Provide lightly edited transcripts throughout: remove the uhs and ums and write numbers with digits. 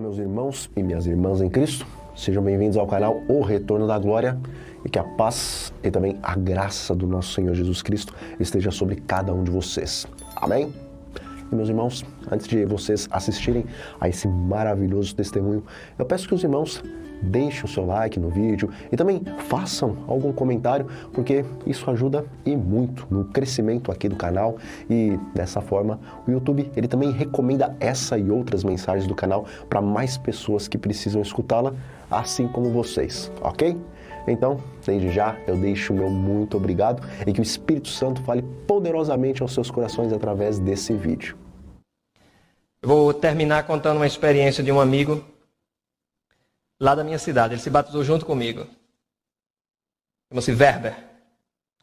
meus irmãos e minhas irmãs em Cristo, sejam bem-vindos ao canal O Retorno da Glória e que a paz e também a graça do nosso Senhor Jesus Cristo esteja sobre cada um de vocês. Amém? E meus irmãos, antes de vocês assistirem a esse maravilhoso testemunho, eu peço que os irmãos deixem o seu like no vídeo e também façam algum comentário, porque isso ajuda e muito no crescimento aqui do canal e dessa forma o YouTube ele também recomenda essa e outras mensagens do canal para mais pessoas que precisam escutá-la, assim como vocês, ok? Então, desde já, eu deixo o meu muito obrigado e que o Espírito Santo fale poderosamente aos seus corações através desse vídeo. Eu vou terminar contando uma experiência de um amigo lá da minha cidade. Ele se batizou junto comigo. Chama-se Werber.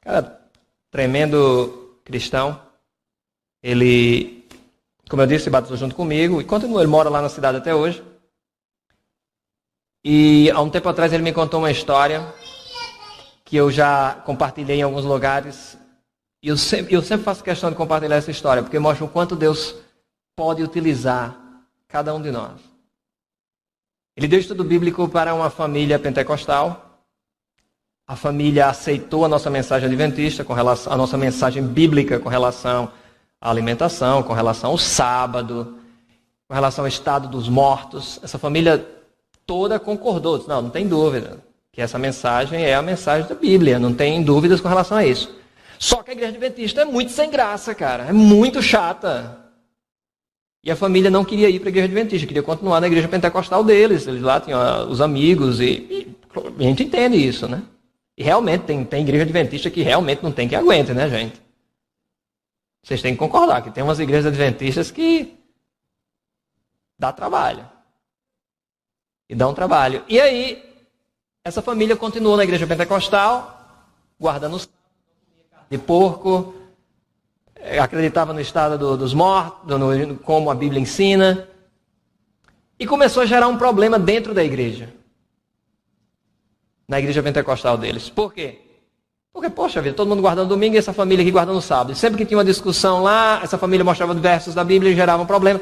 Cara, tremendo cristão. Ele, como eu disse, se batizou junto comigo e continua. Ele mora lá na cidade até hoje. E há um tempo atrás ele me contou uma história que eu já compartilhei em alguns lugares. E eu sempre faço questão de compartilhar essa história, porque mostra o quanto Deus pode utilizar cada um de nós. Ele deu estudo bíblico para uma família pentecostal. A família aceitou a nossa mensagem adventista, com relação, a nossa mensagem bíblica com relação à alimentação, com relação ao sábado, com relação ao estado dos mortos. Essa família toda concordou, disse, não tem dúvida, que essa mensagem é a mensagem da Bíblia, não tem dúvidas com relação a isso. Só que a igreja adventista é muito sem graça, cara, é muito chata. E a família não queria ir para a igreja adventista, queria continuar na igreja pentecostal deles. Eles lá tinham os amigos e a gente entende isso, né? E realmente tem igreja adventista que realmente não tem que aguente, né, gente? Vocês têm que concordar que tem umas igrejas adventistas que dá trabalho. E dá um trabalho. E aí, essa família continuou na igreja pentecostal, guardando o de porco, acreditava no estado dos mortos, como a Bíblia ensina, e começou a gerar um problema dentro da igreja, na igreja pentecostal deles. Por quê? Porque, poxa vida, todo mundo guardando domingo e essa família aqui guardando sábado. E sempre que tinha uma discussão lá, essa família mostrava versos da Bíblia e gerava um problema.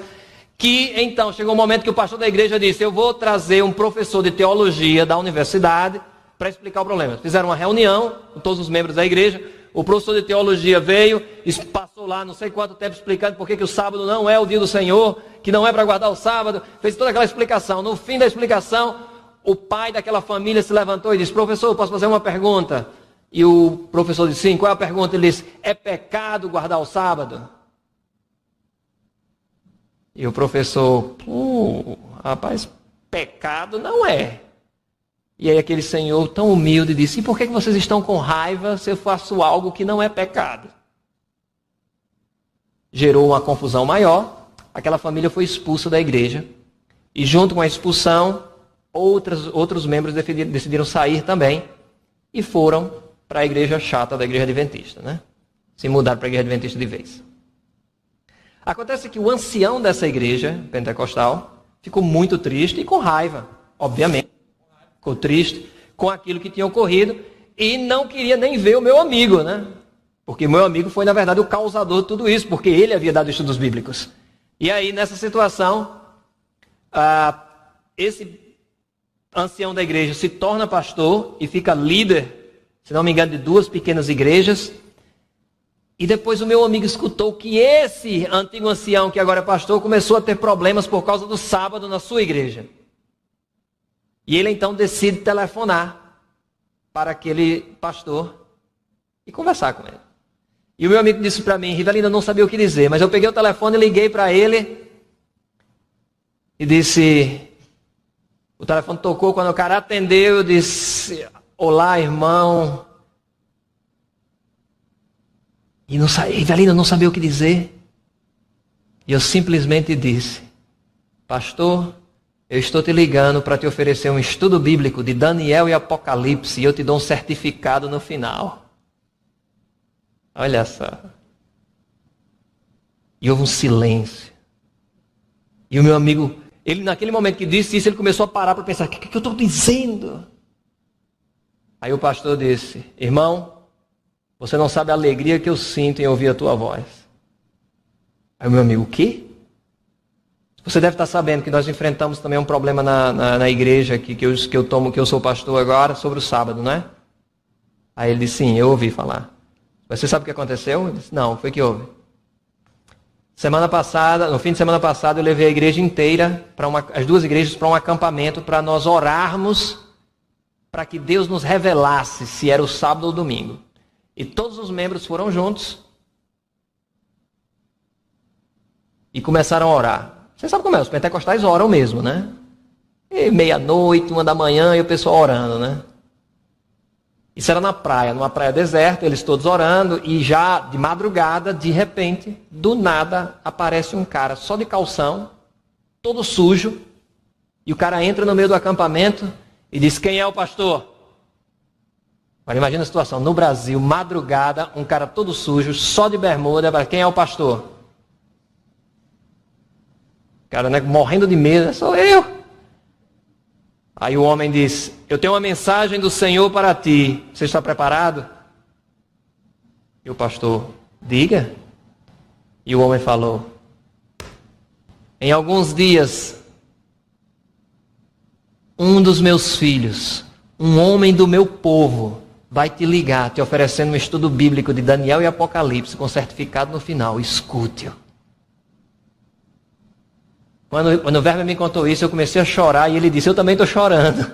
Que, então, chegou um momento que o pastor da igreja disse, eu vou trazer um professor de teologia da universidade para explicar o problema. Fizeram uma reunião com todos os membros da igreja. O professor de teologia veio e passou lá não sei quanto tempo explicando por que o sábado não é o dia do Senhor, que não é para guardar o sábado, fez toda aquela explicação. No fim da explicação, o pai daquela família se levantou e disse, professor, posso fazer uma pergunta? E o professor disse, sim, qual é a pergunta? Ele disse, é pecado guardar o sábado? E o professor, rapaz, pecado não é. E aí aquele senhor tão humilde disse, e por que vocês estão com raiva se eu faço algo que não é pecado? Gerou uma confusão maior, aquela família foi expulsa da igreja, e junto com a expulsão, outros membros decidiram sair também, e foram para a igreja chata da igreja adventista, né? Se mudaram para a igreja adventista de vez. Acontece que o ancião dessa igreja pentecostal ficou muito triste e com raiva, obviamente. Ficou triste com aquilo que tinha ocorrido e não queria nem ver o meu amigo, né? Porque o meu amigo foi, na verdade, o causador de tudo isso, porque ele havia dado estudos bíblicos. E aí, nessa situação, esse ancião da igreja se torna pastor e fica líder, se não me engano, de 2 pequenas igrejas. E depois o meu amigo escutou que esse antigo ancião, que agora é pastor, começou a ter problemas por causa do sábado na sua igreja. E ele então decide telefonar para aquele pastor e conversar com ele. E o meu amigo disse para mim, Rivelino, eu não sabia o que dizer, mas eu peguei o telefone e liguei para ele e disse, o telefone tocou, quando o cara atendeu, eu disse, olá, irmão. E não Rivelino, eu não sabia o que dizer. E eu simplesmente disse, pastor, eu estou te ligando para te oferecer um estudo bíblico de Daniel e Apocalipse e eu te dou um certificado no final. Olha só. E houve um silêncio. E o meu amigo, ele naquele momento que disse isso, ele começou a parar para pensar, o que eu estou dizendo? Aí o pastor disse, irmão, você não sabe a alegria que eu sinto em ouvir a tua voz. Aí o meu amigo, o quê? Você deve estar sabendo que nós enfrentamos também um problema na igreja aqui, que eu sou pastor agora, sobre o sábado, não é? Aí ele disse, sim, eu ouvi falar. Você sabe o que aconteceu? Ele disse, não, foi que houve. No fim de semana passada, eu levei a igreja inteira, as duas igrejas, para um acampamento, para nós orarmos, para que Deus nos revelasse se era o sábado ou o domingo. E todos os membros foram juntos e começaram a orar. Você sabe como é, os pentecostais oram mesmo, né? E meia-noite, 1h, e o pessoal orando, né? Isso era na praia, numa praia deserta, eles todos orando, e já de madrugada, de repente, do nada, aparece um cara só de calção, todo sujo, e o cara entra no meio do acampamento e diz, quem é o pastor? Agora imagina a situação, no Brasil, madrugada, um cara todo sujo, só de bermuda, quem é o pastor? O cara, né, morrendo de medo, sou eu. Aí o homem diz, eu tenho uma mensagem do Senhor para ti. Você está preparado? E o pastor, diga. E o homem falou, em alguns dias, um dos meus filhos, um homem do meu povo, vai te ligar, te oferecendo um estudo bíblico de Daniel e Apocalipse, com certificado no final. Escute-o. Quando o Verme me contou isso, eu comecei a chorar e ele disse, eu também estou chorando.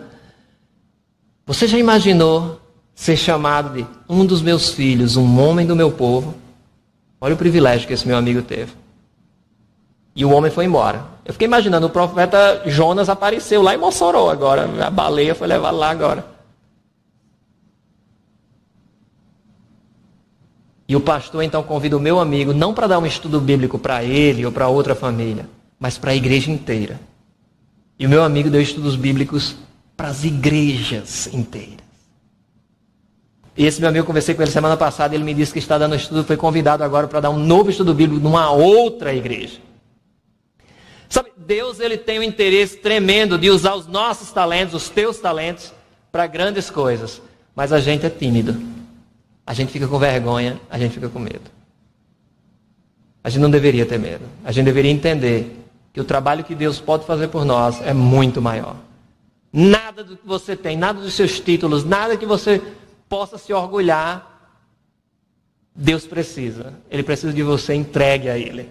Você já imaginou ser chamado de um dos meus filhos, um homem do meu povo? Olha o privilégio que esse meu amigo teve. E o homem foi embora. Eu fiquei imaginando, o profeta Jonas apareceu lá em Mossoró agora. A baleia foi levada lá agora. E o pastor então convida o meu amigo, não para dar um estudo bíblico para ele ou para outra família, mas para a igreja inteira. E o meu amigo deu estudos bíblicos para as igrejas inteiras. E esse meu amigo, eu conversei com ele semana passada, ele me disse que está dando estudo, foi convidado agora para dar um novo estudo bíblico numa outra igreja. Sabe, Deus ele tem um interesse tremendo de usar os nossos talentos, os teus talentos, para grandes coisas. Mas a gente é tímido. A gente fica com vergonha, a gente fica com medo. A gente não deveria ter medo. A gente deveria entender que o trabalho que Deus pode fazer por nós é muito maior. Nada do que você tem, nada dos seus títulos, nada que você possa se orgulhar, Deus precisa. Ele precisa de você entregue a Ele.